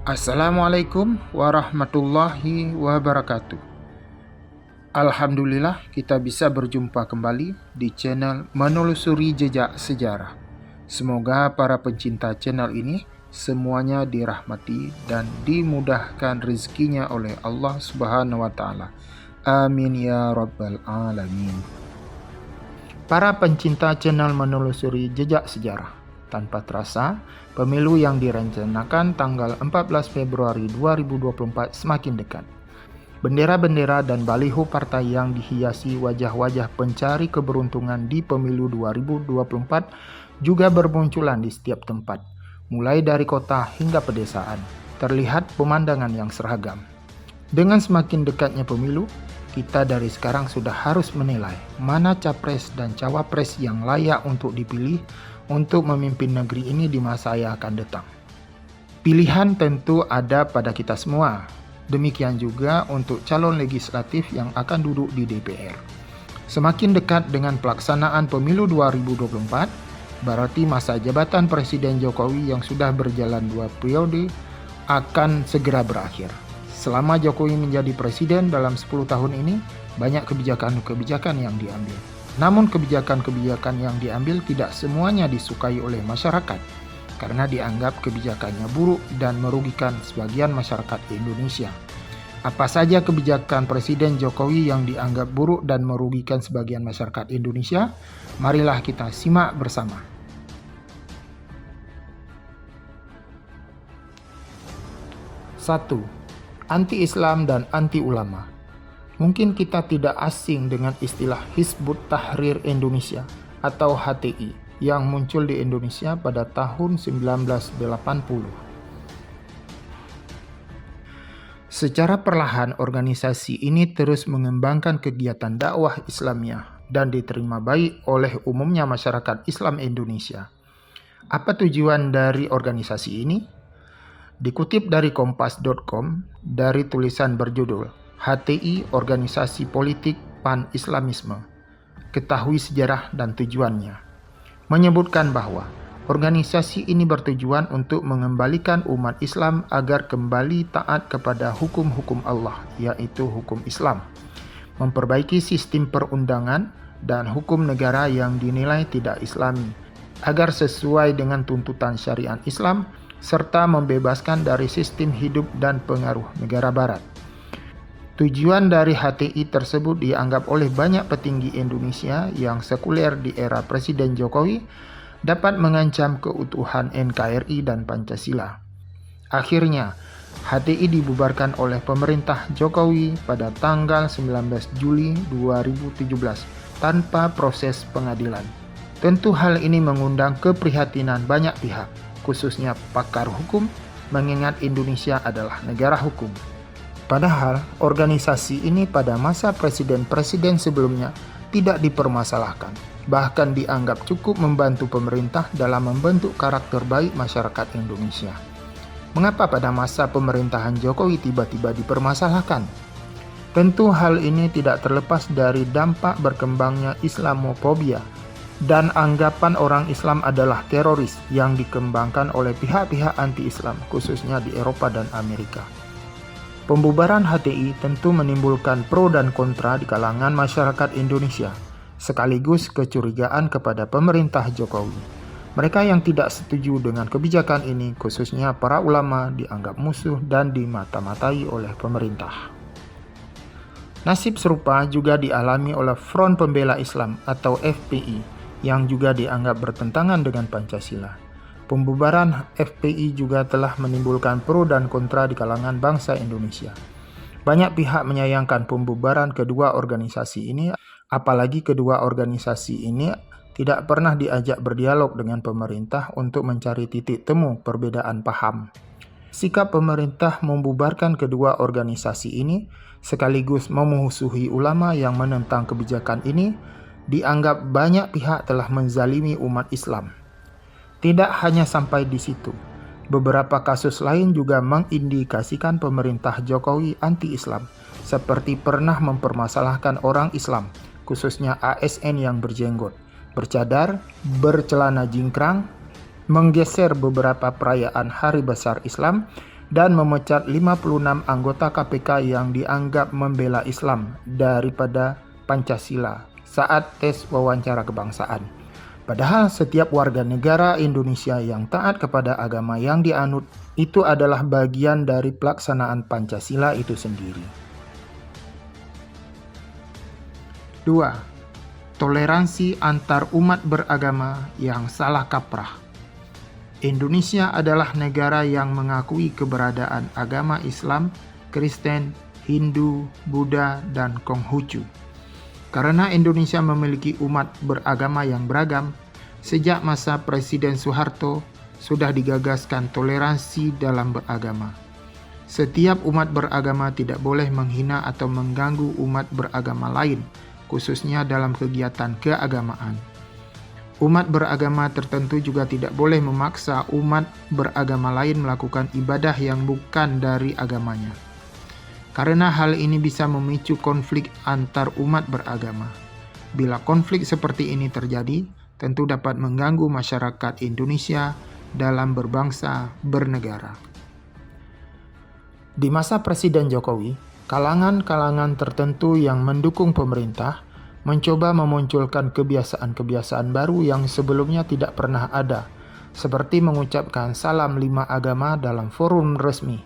Assalamualaikum warahmatullahi wabarakatuh. Alhamdulillah kita bisa berjumpa kembali di channel Menelusuri Jejak Sejarah. Semoga para pencinta channel ini semuanya dirahmati dan dimudahkan rezekinya oleh Allah Subhanahu wa Ta'ala. Amin ya Rabbal Alamin. Para pencinta channel Menelusuri Jejak Sejarah, tanpa terasa, pemilu yang direncanakan tanggal 14 Februari 2024 semakin dekat. Bendera-bendera dan baliho partai yang dihiasi wajah-wajah pencari keberuntungan di pemilu 2024 juga bermunculan di setiap tempat, mulai dari kota hingga pedesaan. Terlihat pemandangan yang seragam. Dengan semakin dekatnya pemilu, kita dari sekarang sudah harus menilai mana capres dan cawapres yang layak untuk dipilih untuk memimpin negeri ini di masa yang akan datang. Pilihan tentu ada pada kita semua. Demikian juga untuk calon legislatif yang akan duduk di DPR. Semakin dekat dengan pelaksanaan pemilu 2024, berarti masa jabatan Presiden Jokowi yang sudah berjalan 2 periode akan segera berakhir. Selama Jokowi menjadi presiden dalam 10 tahun ini, banyak kebijakan-kebijakan yang diambil. Namun kebijakan-kebijakan yang diambil tidak semuanya disukai oleh masyarakat karena dianggap kebijakannya buruk dan merugikan sebagian masyarakat Indonesia. Apa saja kebijakan Presiden Jokowi yang dianggap buruk dan merugikan sebagian masyarakat Indonesia? Marilah kita simak bersama. 1. Anti-Islam dan anti-ulama. Mungkin kita tidak asing dengan istilah Hizbut Tahrir Indonesia atau HTI yang muncul di Indonesia pada tahun 1980. Secara perlahan organisasi ini terus mengembangkan kegiatan dakwah Islamiyah dan diterima baik oleh umumnya masyarakat Islam Indonesia. Apa tujuan dari organisasi ini? Dikutip dari kompas.com dari tulisan berjudul HTI Organisasi Politik Pan-Islamisme, ketahui sejarah dan tujuannya, menyebutkan bahwa organisasi ini bertujuan untuk mengembalikan umat Islam agar kembali taat kepada hukum-hukum Allah, yaitu hukum Islam, memperbaiki sistem perundangan dan hukum negara yang dinilai tidak Islami, agar sesuai dengan tuntutan syariat Islam, serta membebaskan dari sistem hidup dan pengaruh negara Barat. Tujuan dari HTI tersebut dianggap oleh banyak petinggi Indonesia yang sekuler di era Presiden Jokowi dapat mengancam keutuhan NKRI dan Pancasila. Akhirnya, HTI dibubarkan oleh pemerintah Jokowi pada tanggal 19 Juli 2017 tanpa proses pengadilan. Tentu hal ini mengundang keprihatinan banyak pihak, khususnya pakar hukum, mengingat Indonesia adalah negara hukum. Padahal organisasi ini pada masa presiden-presiden sebelumnya tidak dipermasalahkan, bahkan dianggap cukup membantu pemerintah dalam membentuk karakter baik masyarakat Indonesia. Mengapa pada masa pemerintahan Jokowi tiba-tiba dipermasalahkan? Tentu hal ini tidak terlepas dari dampak berkembangnya Islamofobia dan anggapan orang Islam adalah teroris yang dikembangkan oleh pihak-pihak anti-Islam, khususnya di Eropa dan Amerika. Pembubaran HTI tentu menimbulkan pro dan kontra di kalangan masyarakat Indonesia, sekaligus kecurigaan kepada pemerintah Jokowi. Mereka yang tidak setuju dengan kebijakan ini, khususnya para ulama, dianggap musuh dan dimata-matai oleh pemerintah. Nasib serupa juga dialami oleh Front Pembela Islam atau FPI, yang juga dianggap bertentangan dengan Pancasila. Pembubaran FPI juga telah menimbulkan pro dan kontra di kalangan bangsa Indonesia. Banyak pihak menyayangkan pembubaran kedua organisasi ini, apalagi kedua organisasi ini tidak pernah diajak berdialog dengan pemerintah untuk mencari titik temu perbedaan paham. Sikap pemerintah membubarkan kedua organisasi ini sekaligus memusuhi ulama yang menentang kebijakan ini, dianggap banyak pihak telah menzalimi umat Islam. Tidak hanya sampai di situ, beberapa kasus lain juga mengindikasikan pemerintah Jokowi anti-Islam, seperti pernah mempermasalahkan orang Islam, khususnya ASN yang berjenggot, bercadar, bercelana jingkrang, menggeser beberapa perayaan hari besar Islam, dan memecat 56 anggota KPK yang dianggap membela Islam daripada Pancasila saat tes wawancara kebangsaan. Padahal setiap warga negara Indonesia yang taat kepada agama yang dianut itu adalah bagian dari pelaksanaan Pancasila itu sendiri. 2. Toleransi antar umat beragama yang salah kaprah. Indonesia adalah negara yang mengakui keberadaan agama Islam, Kristen, Hindu, Buddha, dan Konghucu. Karena Indonesia memiliki umat beragama yang beragam, sejak masa Presiden Soeharto sudah digagaskan toleransi dalam beragama. Setiap umat beragama tidak boleh menghina atau mengganggu umat beragama lain, khususnya dalam kegiatan keagamaan. Umat beragama tertentu juga tidak boleh memaksa umat beragama lain melakukan ibadah yang bukan dari agamanya. Karena hal ini bisa memicu konflik antar umat beragama. Bila konflik seperti ini terjadi, tentu dapat mengganggu masyarakat Indonesia dalam berbangsa bernegara. Di masa Presiden Jokowi, kalangan-kalangan tertentu yang mendukung pemerintah mencoba memunculkan kebiasaan-kebiasaan baru yang sebelumnya tidak pernah ada, seperti mengucapkan salam 5 agama dalam forum resmi.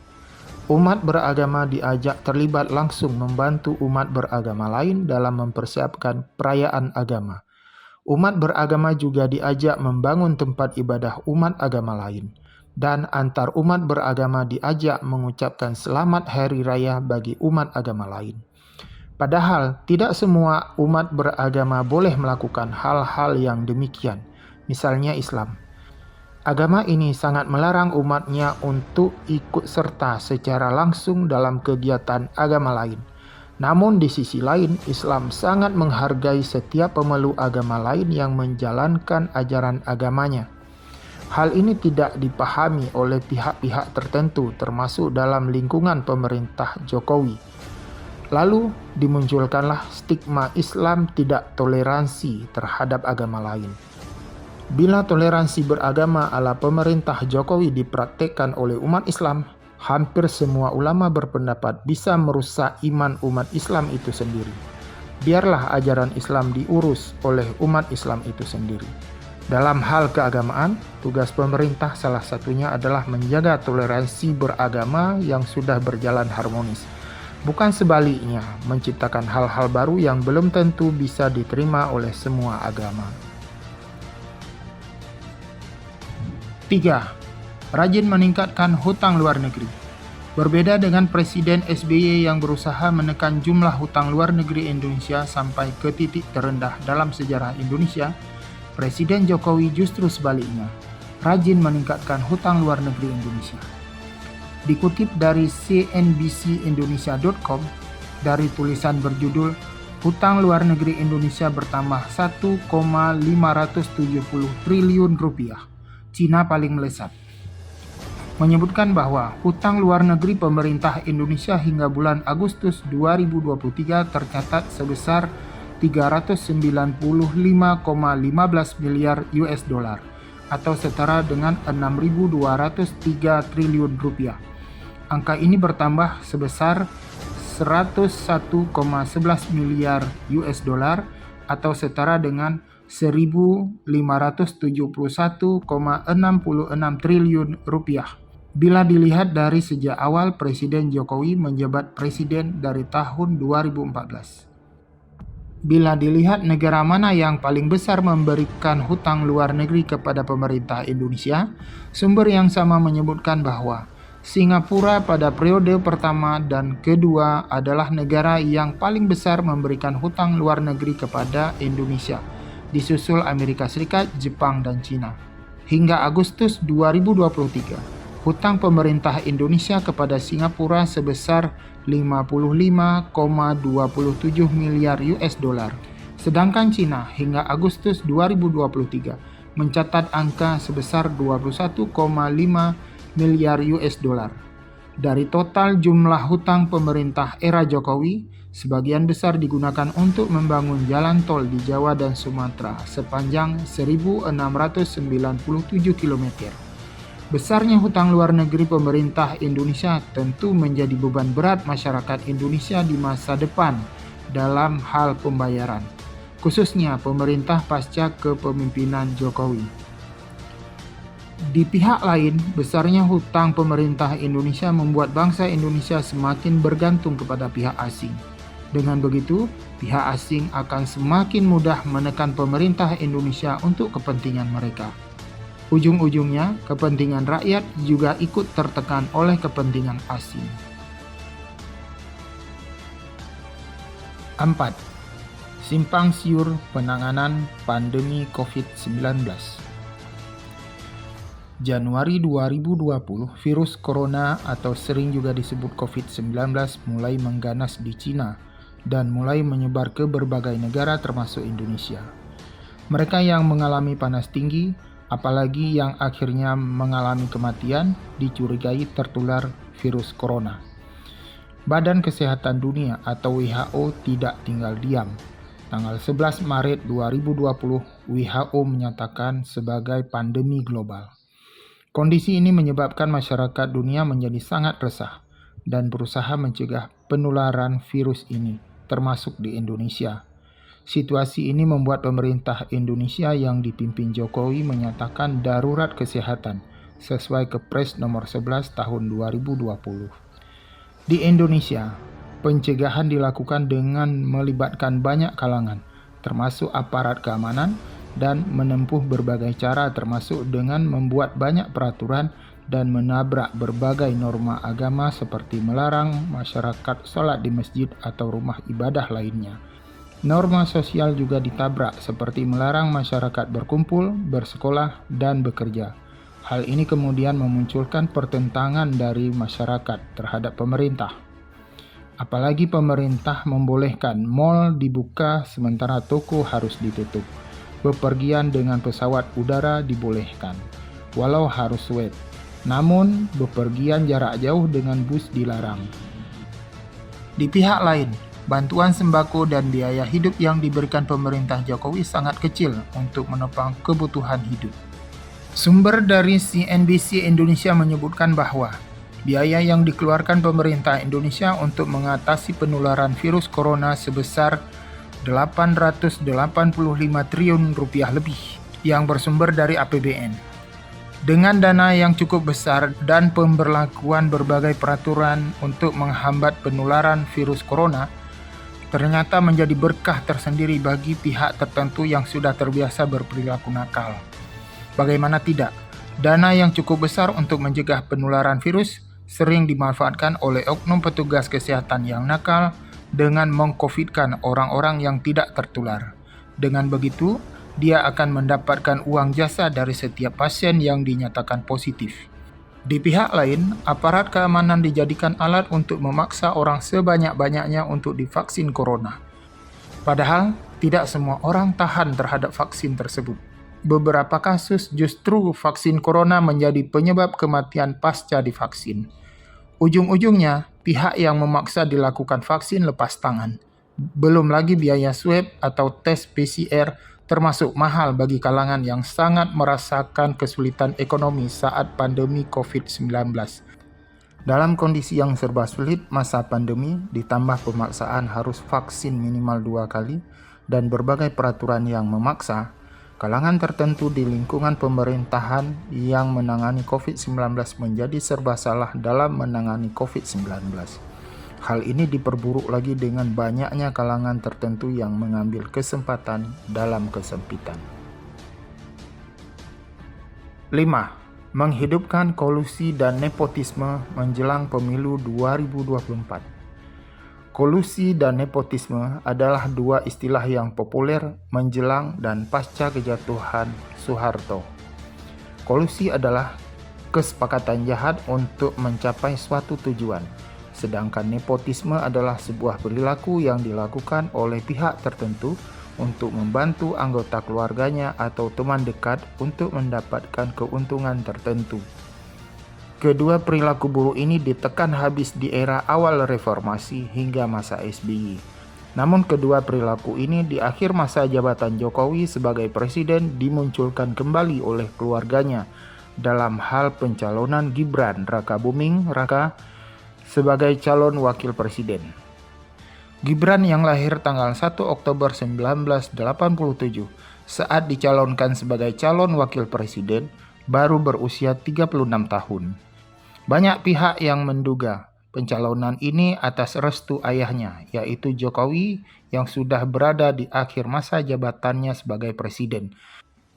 Umat beragama diajak terlibat langsung membantu umat beragama lain dalam mempersiapkan perayaan agama. Umat beragama juga diajak membangun tempat ibadah umat agama lain, dan antar umat beragama diajak mengucapkan selamat hari raya bagi umat agama lain. Padahal tidak semua umat beragama boleh melakukan hal-hal yang demikian, misalnya Islam. Agama ini sangat melarang umatnya untuk ikut serta secara langsung dalam kegiatan agama lain. Namun di sisi lain, Islam sangat menghargai setiap pemeluk agama lain yang menjalankan ajaran agamanya. Hal ini tidak dipahami oleh pihak-pihak tertentu termasuk dalam lingkungan pemerintah Jokowi. Lalu dimunculkanlah stigma Islam tidak toleransi terhadap agama lain. Bila toleransi beragama ala pemerintah Jokowi dipraktekkan oleh umat Islam, hampir semua ulama berpendapat bisa merusak iman umat Islam itu sendiri. Biarlah ajaran Islam diurus oleh umat Islam itu sendiri. Dalam hal keagamaan, tugas pemerintah salah satunya adalah menjaga toleransi beragama yang sudah berjalan harmonis. Bukan sebaliknya, menciptakan hal-hal baru yang belum tentu bisa diterima oleh semua agama. 3. Rajin meningkatkan hutang luar negeri. Berbeda dengan Presiden SBY yang berusaha menekan jumlah hutang luar negeri Indonesia sampai ke titik terendah dalam sejarah Indonesia, Presiden Jokowi justru sebaliknya, rajin meningkatkan hutang luar negeri Indonesia. Dikutip dari cnbcindonesia.com dari tulisan berjudul "Hutang luar negeri Indonesia bertambah 1,570 triliun rupiah, Cina paling melesat", menyebutkan bahwa hutang luar negeri pemerintah Indonesia hingga bulan Agustus 2023 tercatat sebesar 395,15 miliar US dollar atau setara dengan 6.203 triliun rupiah. Angka ini bertambah sebesar 101,11 miliar US dollar atau setara dengan 1.571,66 triliun rupiah. Bila dilihat dari sejak awal Presiden Jokowi menjabat presiden dari tahun 2014. Bila dilihat negara mana yang paling besar memberikan hutang luar negeri kepada pemerintah Indonesia, sumber yang sama menyebutkan bahwa Singapura pada periode pertama dan kedua adalah negara yang paling besar memberikan hutang luar negeri kepada Indonesia, disusul Amerika Serikat, Jepang, dan Cina. Hingga Agustus 2023, hutang pemerintah Indonesia kepada Singapura sebesar 55,27 miliar US dollar. Sedangkan Cina hingga Agustus 2023 mencatat angka sebesar 21,5 miliar US dollar. Dari total jumlah hutang pemerintah era Jokowi, sebagian besar digunakan untuk membangun jalan tol di Jawa dan Sumatera sepanjang 1.697 km. Besarnya hutang luar negeri pemerintah Indonesia tentu menjadi beban berat masyarakat Indonesia di masa depan dalam hal pembayaran, khususnya pemerintah pasca kepemimpinan Jokowi. Di pihak lain, besarnya hutang pemerintah Indonesia membuat bangsa Indonesia semakin bergantung kepada pihak asing. Dengan begitu, pihak asing akan semakin mudah menekan pemerintah Indonesia untuk kepentingan mereka. Ujung-ujungnya, kepentingan rakyat juga ikut tertekan oleh kepentingan asing. 4. Simpang siur penanganan pandemi COVID-19. Januari 2020, virus corona atau sering juga disebut COVID-19 mulai mengganas di Cina dan mulai menyebar ke berbagai negara termasuk Indonesia. Mereka yang mengalami panas tinggi, apalagi yang akhirnya mengalami kematian, dicurigai tertular virus corona. Badan Kesehatan Dunia atau WHO tidak tinggal diam. Tanggal 11 Maret 2020, WHO menyatakan sebagai pandemi global. Kondisi ini menyebabkan masyarakat dunia menjadi sangat resah dan berusaha mencegah penularan virus ini, termasuk di Indonesia. Situasi ini membuat pemerintah Indonesia yang dipimpin Jokowi menyatakan darurat kesehatan sesuai Kepres nomor 11 tahun 2020. Di Indonesia, pencegahan dilakukan dengan melibatkan banyak kalangan, termasuk aparat keamanan, dan menempuh berbagai cara termasuk dengan membuat banyak peraturan dan menabrak berbagai norma agama seperti melarang masyarakat sholat di masjid atau rumah ibadah lainnya. Norma sosial juga ditabrak seperti melarang masyarakat berkumpul, bersekolah, dan bekerja. Hal ini kemudian memunculkan pertentangan dari masyarakat terhadap pemerintah. Apalagi pemerintah membolehkan mal dibuka sementara toko harus ditutup. Bepergian dengan pesawat udara dibolehkan, walau harus swab. Namun, bepergian jarak jauh dengan bus dilarang. Di pihak lain, bantuan sembako dan biaya hidup yang diberikan pemerintah Jokowi sangat kecil untuk menopang kebutuhan hidup. Sumber dari CNBC Indonesia menyebutkan bahwa biaya yang dikeluarkan pemerintah Indonesia untuk mengatasi penularan virus corona sebesar 885 triliun rupiah lebih yang bersumber dari APBN. Dengan dana yang cukup besar dan pemberlakuan berbagai peraturan untuk menghambat penularan virus corona, ternyata menjadi berkah tersendiri bagi pihak tertentu yang sudah terbiasa berperilaku nakal. Bagaimana tidak, dana yang cukup besar untuk mencegah penularan virus sering dimanfaatkan oleh oknum petugas kesehatan yang nakal dengan mengcovidkan orang-orang yang tidak tertular. Dengan begitu, dia akan mendapatkan uang jasa dari setiap pasien yang dinyatakan positif. Di pihak lain, aparat keamanan dijadikan alat untuk memaksa orang sebanyak-banyaknya untuk divaksin corona. Padahal, tidak semua orang tahan terhadap vaksin tersebut. Beberapa kasus justru vaksin corona menjadi penyebab kematian pasca divaksin. Ujung-ujungnya, pihak yang memaksa dilakukan vaksin lepas tangan. Belum lagi biaya swab atau tes PCR termasuk mahal bagi kalangan yang sangat merasakan kesulitan ekonomi saat pandemi COVID-19. Dalam kondisi yang serba sulit masa pandemi, ditambah pemaksaan harus vaksin minimal 2 kali, dan berbagai peraturan yang memaksa, kalangan tertentu di lingkungan pemerintahan yang menangani COVID-19 menjadi serba salah dalam menangani COVID-19. Hal ini diperburuk lagi dengan banyaknya kalangan tertentu yang mengambil kesempatan dalam kesempitan. 5. Menghidupkan kolusi dan nepotisme menjelang pemilu 2024. Kolusi dan nepotisme adalah dua istilah yang populer menjelang dan pasca kejatuhan Soeharto. Kolusi adalah kesepakatan jahat untuk mencapai suatu tujuan. Sedangkan nepotisme adalah sebuah perilaku yang dilakukan oleh pihak tertentu untuk membantu anggota keluarganya atau teman dekat untuk mendapatkan keuntungan tertentu. Kedua perilaku buruk ini ditekan habis di era awal reformasi hingga masa SBY. Namun kedua perilaku ini di akhir masa jabatan Jokowi sebagai presiden dimunculkan kembali oleh keluarganya dalam hal pencalonan Gibran Rakabuming Raka sebagai calon wakil presiden. Gibran yang lahir tanggal 1 Oktober 1987 saat dicalonkan sebagai calon wakil presiden baru berusia 36 tahun. Banyak pihak yang menduga pencalonan ini atas restu ayahnya, yaitu Jokowi yang sudah berada di akhir masa jabatannya sebagai presiden.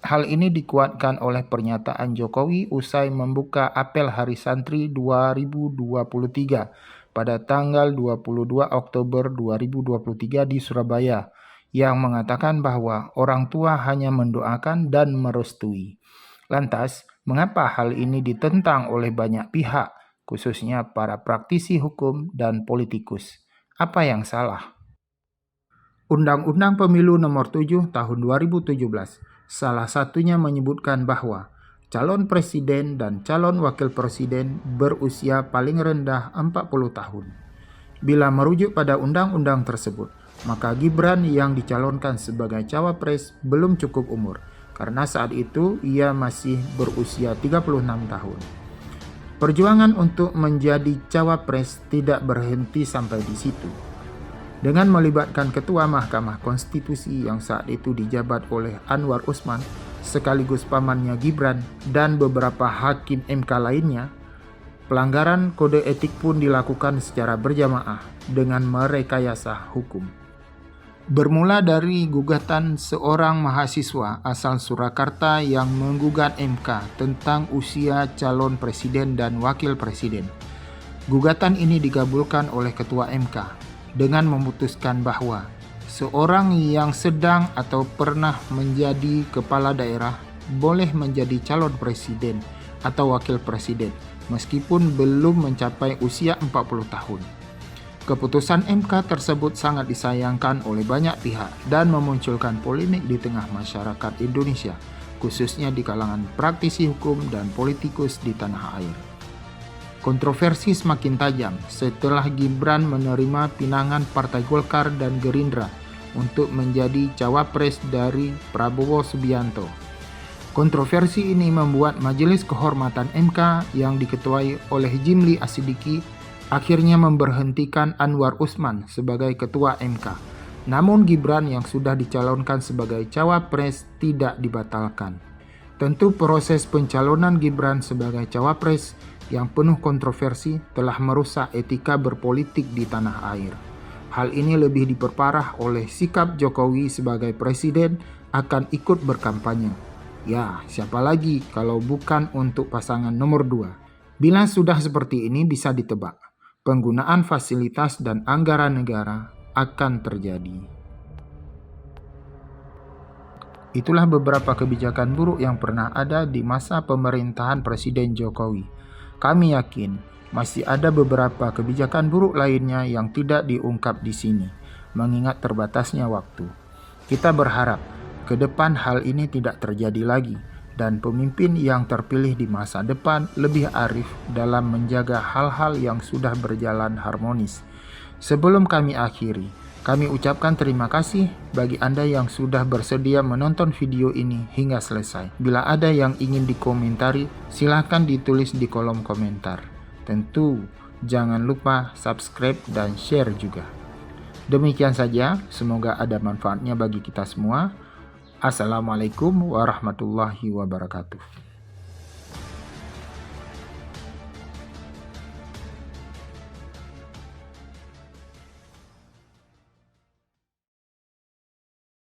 Hal ini dikuatkan oleh pernyataan Jokowi usai membuka apel Hari Santri 2023 pada tanggal 22 Oktober 2023 di Surabaya, yang mengatakan bahwa orang tua hanya mendoakan dan merestui. Lantas, mengapa hal ini ditentang oleh banyak pihak, khususnya para praktisi hukum dan politikus? Apa yang salah? Undang-Undang Pemilu Nomor 7 Tahun 2017 salah satunya menyebutkan bahwa calon presiden dan calon wakil presiden berusia paling rendah 40 tahun. Bila merujuk pada undang-undang tersebut, maka Gibran yang dicalonkan sebagai cawapres belum cukup umur, karena saat itu ia masih berusia 36 tahun. Perjuangan untuk menjadi cawapres tidak berhenti sampai di situ. Dengan melibatkan Ketua Mahkamah Konstitusi yang saat itu dijabat oleh Anwar Usman, sekaligus pamannya Gibran dan beberapa hakim MK lainnya, pelanggaran kode etik pun dilakukan secara berjamaah dengan merekayasa hukum. Bermula dari gugatan seorang mahasiswa asal Surakarta yang menggugat MK tentang usia calon presiden dan wakil presiden. Gugatan ini dikabulkan oleh Ketua MK dengan memutuskan bahwa seorang yang sedang atau pernah menjadi kepala daerah boleh menjadi calon presiden atau wakil presiden meskipun belum mencapai usia 40 tahun. Keputusan MK tersebut sangat disayangkan oleh banyak pihak dan memunculkan polemik di tengah masyarakat Indonesia, khususnya di kalangan praktisi hukum dan politikus di tanah air. Kontroversi semakin tajam setelah Gibran menerima pinangan Partai Golkar dan Gerindra untuk menjadi cawapres dari Prabowo Subianto. Kontroversi ini membuat Majelis Kehormatan MK yang diketuai oleh Jimli Asidiki akhirnya memberhentikan Anwar Usman sebagai Ketua MK. Namun Gibran yang sudah dicalonkan sebagai cawapres tidak dibatalkan. Tentu proses pencalonan Gibran sebagai cawapres yang penuh kontroversi telah merusak etika berpolitik di tanah air. Hal ini lebih diperparah oleh sikap Jokowi sebagai presiden akan ikut berkampanye. Ya, siapa lagi kalau bukan untuk pasangan nomor 2. Bila sudah seperti ini bisa ditebak, penggunaan fasilitas dan anggaran negara akan terjadi. Itulah beberapa kebijakan buruk yang pernah ada di masa pemerintahan Presiden Jokowi. Kami yakin masih ada beberapa kebijakan buruk lainnya yang tidak diungkap di sini, mengingat terbatasnya waktu. Kita berharap ke depan hal ini tidak terjadi lagi dan pemimpin yang terpilih di masa depan lebih arif dalam menjaga hal-hal yang sudah berjalan harmonis. Sebelum kami akhiri, kami ucapkan terima kasih bagi Anda yang sudah bersedia menonton video ini hingga selesai. Bila ada yang ingin dikomentari, silahkan ditulis di kolom komentar. Tentu, jangan lupa subscribe dan share juga. Demikian saja, semoga ada manfaatnya bagi kita semua. Assalamualaikum warahmatullahi wabarakatuh.